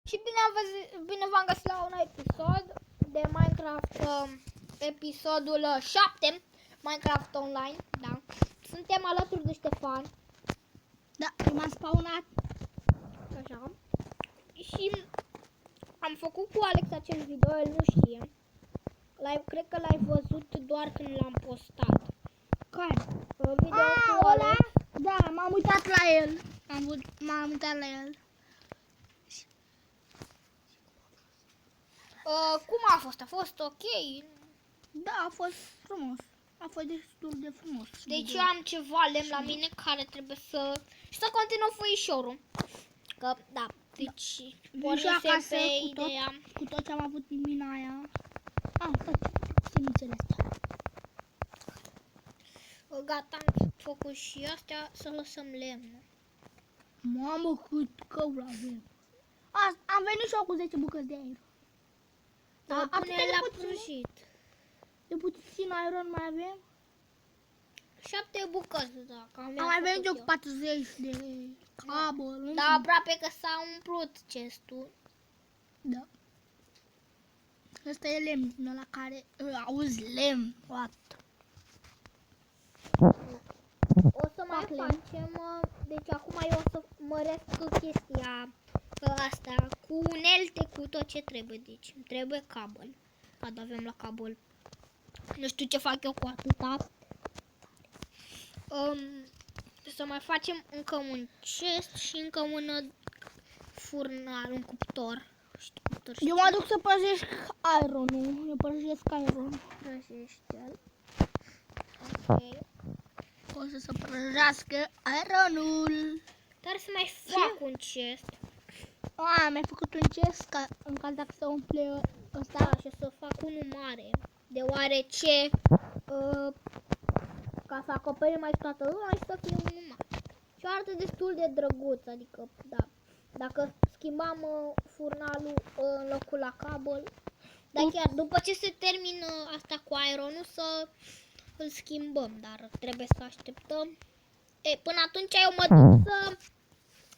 Și bine v-am găsit la un episod de Minecraft, episodul 7, Minecraft Online, da. Suntem alături de Ștefan. Da, m-am spawnat. Așa. Și am făcut cu Alex acel video, el nu știe. Cred că l-ai văzut doar când l-am postat. Care? Video cu Alex. Da, m-am uitat la el. M-am uitat la el. Cum a fost? A fost ok? Da, a fost frumos. A fost destul de frumos. Deci eu am ceva lemn la mine care trebuie să... Și să continuăm foișorul. Că, da, deci pornisem pe ideea... Cu tot ce am avut în mina aia. Semințele astea. Gata, am făcut și astea, să lăsăm lemnul. Mamă, cât căuri avem. Am venit și eu cu 10 bucăți de aer. Pune la prăjit. De puțin iron mai avem? 7 bucăți, dacă am mai venit eu cu 40 de cablu. Da, aproape că s-a umplut chestul. Da. Ăsta e lemn, la care auzi lemn. What? O să mai facem, deci acum eu o să măresc chestia asta cu unelte, cu tot ce trebuie. Deci îmi trebuie cabel. Când avem la cabel. Nu știu ce fac eu cu atâta. Să mai facem încă un chest și încă un furnal, un cuptor. Eu mă duc să păzesc ironul. Eu păzesc iron. Prăjește-l. Ok. O să se prăjească ironul. Dar să mai fac un chest. Mi-ai făcut un chest în caz dacă se umple ăsta. Da, și o să fac unul mare. Deoarece ca să acoperim mai toată lumea și să fie unul mare. Și arată destul de drăguț, adică da. Dacă schimbam furnalul în locul la cabel, dar chiar după ce se termină asta cu ironul să îl schimbăm, dar trebuie să așteptăm. Până atunci eu mă duc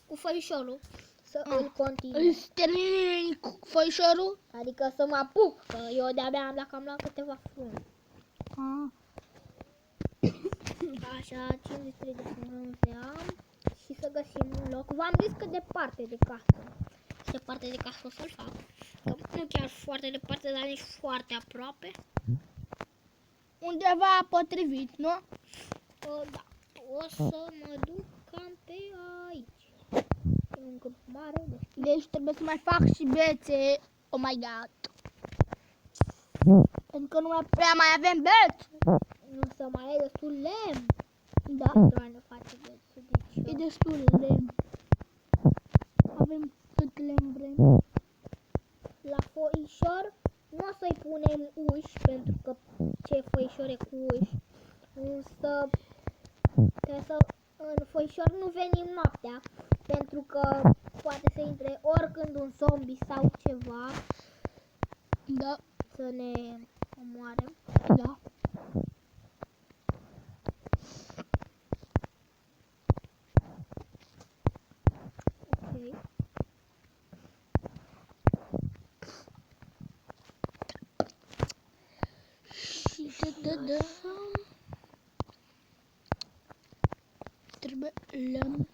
cu făișorul să îl continui. Îți termini cu făișorul? Adică să mă apuc, că eu de-abia dacă am luat câteva frunze. Așa, 53 de frunze am și să găsim un loc. V-am zis că departe de casă. Și departe de casă o să-l fac. Că nu chiar foarte departe, dar nici foarte aproape. Undeva potrivit, nu? Da. O să mă duc cam pe aici. E un câmp mare. Deci trebuie să mai fac și bețe. Oh my god. Pentru că nu mai prea mai avem beți. Nu să mai e destul lemn. Da. Pentru a ne face bețul. Deci, e destul lemn. Avem cât lemn vrem. La foișor nu o să-i punem uși, pentru că ce foișor e cu uși. Însă în foișor nu venim noaptea, pentru că poate să intre oricând un zombie sau ceva. Da. Să ne omoare. Da. Ok. Și trebuie lemn.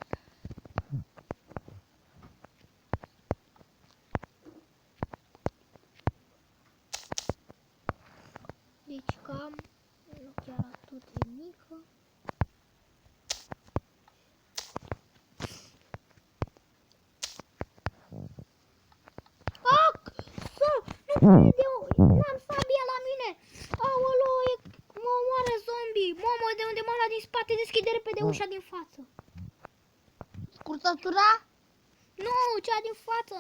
Deci cam, nu chiar atât de mică. Nu cred eu, n-am sabia la mine. Aolo, mă omoară zombie. Mamă, de unde m-a luat din spate, deschide repede ușa din față. Scurtătura? Nu, cea din față.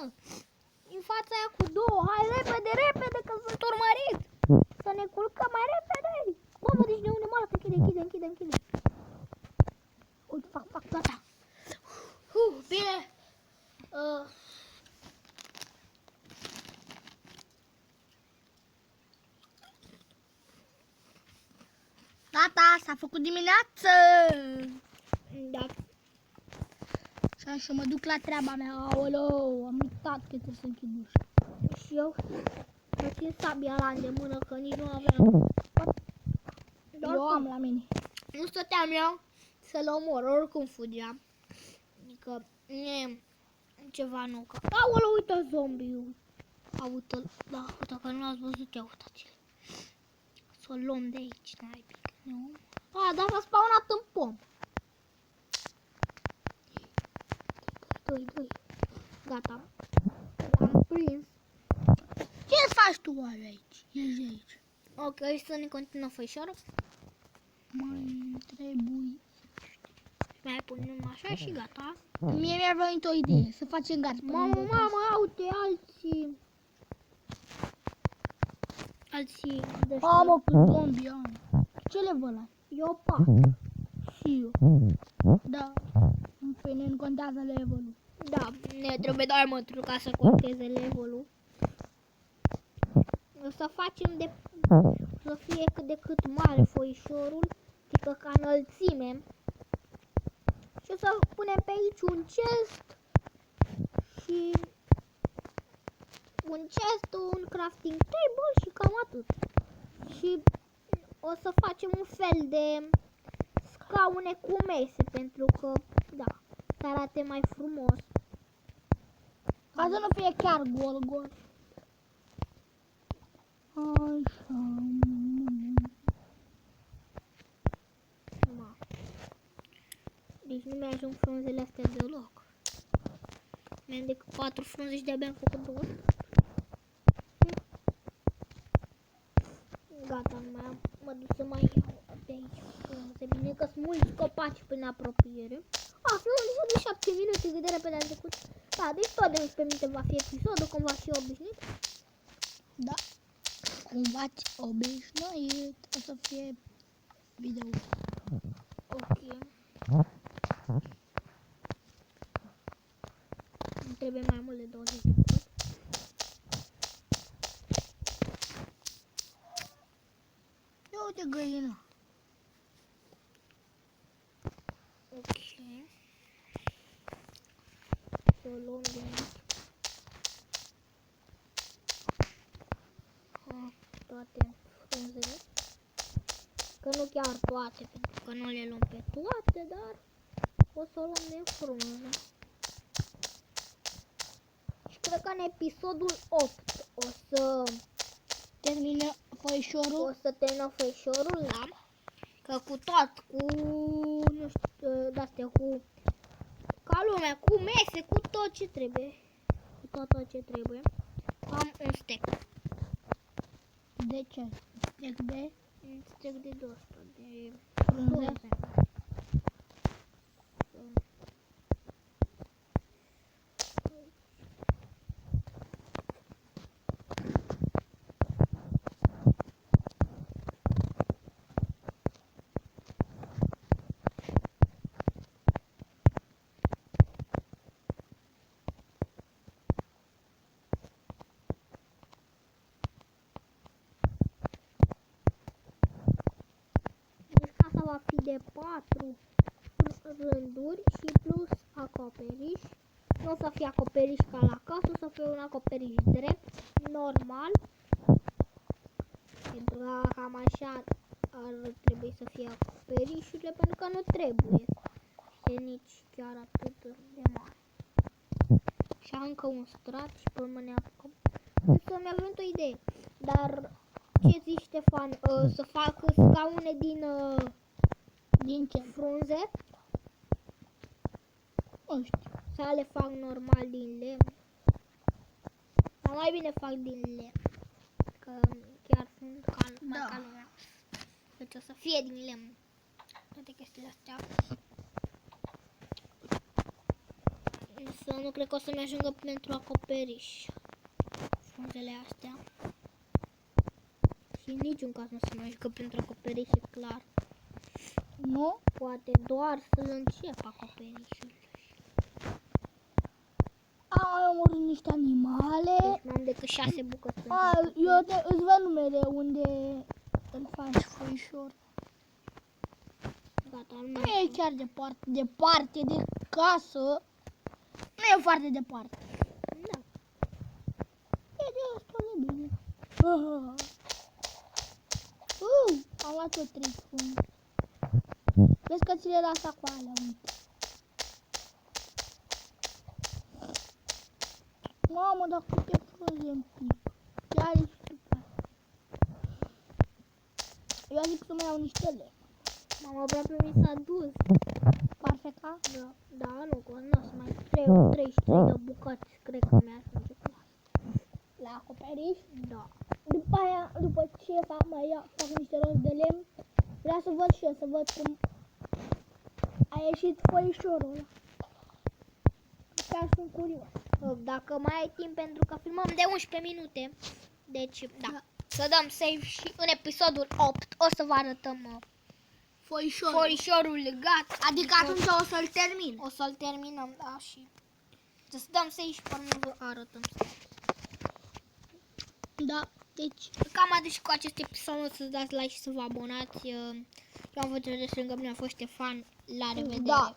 Din fața aia cu două. Hai repede, repede, că sunt urmărit. Să ne culcăm mai repede. Mamă, deci de unde m-a luat? Închide. Uite, fac, gata. Bine. Gata, s-a făcut dimineață. Da. Și Așa, și mă duc la treaba mea. Aoleu, am uitat că trebuie să închid ușa. Și eu mă țin sabia la îndemână că nici nu aveam. Eu am la mine. Nu stăteam eu să-l omor, oricum fugeam. Adică e ceva nou. Că... Aoleu, uite zombiul. Uite, da, uite că nu l-ați văzut, ia uitați-l. Să-l luăm de aici, naibii, nu? Dar s-a spawnat în pom. Doi. Gata. L-am prins. Ce faci tu oare aici? Ești aici. Ok, să ne continuăm făișorul. Mai trebuie. Mai punem așa și gata. Mie mi-a venit o idee, să facem gard. Mamă, uite, alții de Mamă, cu zombie am. Ce level ai? Eu 4. Și eu. Da. Păi nu contează levelul. Da, ne trebuie doar mătru ca să conteze levelul. O să facem să fie cât de cât mare foișorul, adică ca înălțime. Și o să punem pe aici un chest și un crafting table și cam atât. Și o să facem un fel de scaune cu mese pentru că, da, să arate mai frumos. Ca să nu fie chiar gol. Așa. Ma. Deci nu mi-ajung frunzele astea deloc. Mi-am decât 4 frunze și de-abia am făcut 2. Gata, nu mai am. Mă duc să mai iau pe aici frunze. Bine că sunt mulți copaci prin apropiere. Frunze de 7 minute, cât de repede am trecut. Da, deci tot de 11 minute va fi episodul, cum va fi obișnuit. Da. Cumva obișnuit o să fie video. Ok. Îmi trebuie mai mult de 20 de minute. Ia uite găina. Ok. Să o luăm din aici. Toate frunzele. Că nu chiar toate, pentru că nu le luăm pe toate, dar o să o luăm de frunze. Și cred că în episodul 8 o să Termină foișorul. terminăm făișorul, da? Că cu tot, cu, nu știu, de-astea, cu, ca lumea, cu mese, cu tot ce trebuie. Cu tot ce trebuie. Am un stack. De ce? Stack de Un stack de 200 de frunze. frunze. Deci casa va fi de 4 rânduri și plus acoperiș. Nu o să fie acoperiș ca la casă, o să fie un acoperiș drept, normal. Pentru că cam așa ar trebui să fie acoperișurile, pentru că nu trebuie să nici chiar atât de mare. Și încă un strat și pe urmă ne apucăm. Însă mi-a venit o idee, dar ce zici, Ștefan, să fac scaune Din ce? frunze? Nu știu. Sau le fac normal din lemn? Sau mai bine fac din lemn, că chiar sunt mai ca lumea. Deci o să fie din lemn toate chestiile astea. Însă nu cred că o să-mi ajungă pentru acoperiș frunzele astea. Și în niciun caz nu o să-mi ajungă pentru acoperiș, e clar. Nu? Poate doar să încep acoperișul. Am omorât niște animale. Deci mai am decât 6 bucăți. Eu îți văd numele unde îl faci foișor. Gata, Nu e chiar departe de casă. Nu e foarte departe. Da. E destul de bine. Am luat-o 3 funde. Vezi că ți le las cu alea, uite. Mamă, dar câte frunze îmi pic. Chiar e și după aia. Eu zic să mai iau niște lemn. Mama aproape mi s-a dus. Parfeca? Da, da, nu, că nu o să mai trebuie 33 de bucăți, cred că mi-ajunge cu asta. La acoperiș? Da. După aia, după ce fac niște rost de lemn, vreau să văd și eu, să văd cum a ieșit foișorul ăla. Chiar sunt curios. Dacă mai ai timp, pentru că filmăm de 11 minute. Deci, da. Să dăm save și în episodul 8 o să vă arătăm Foișorul. forișorul legat. Adică atunci o să-l termin. O să-l terminăm, da, și să dăm save și până vă arătăm. Da, deci Cam atât și cu acest episod, să dați like și să vă abonați. Eu am fost Rădăș, lângă mine a fost Ștefan. La revedere! Da.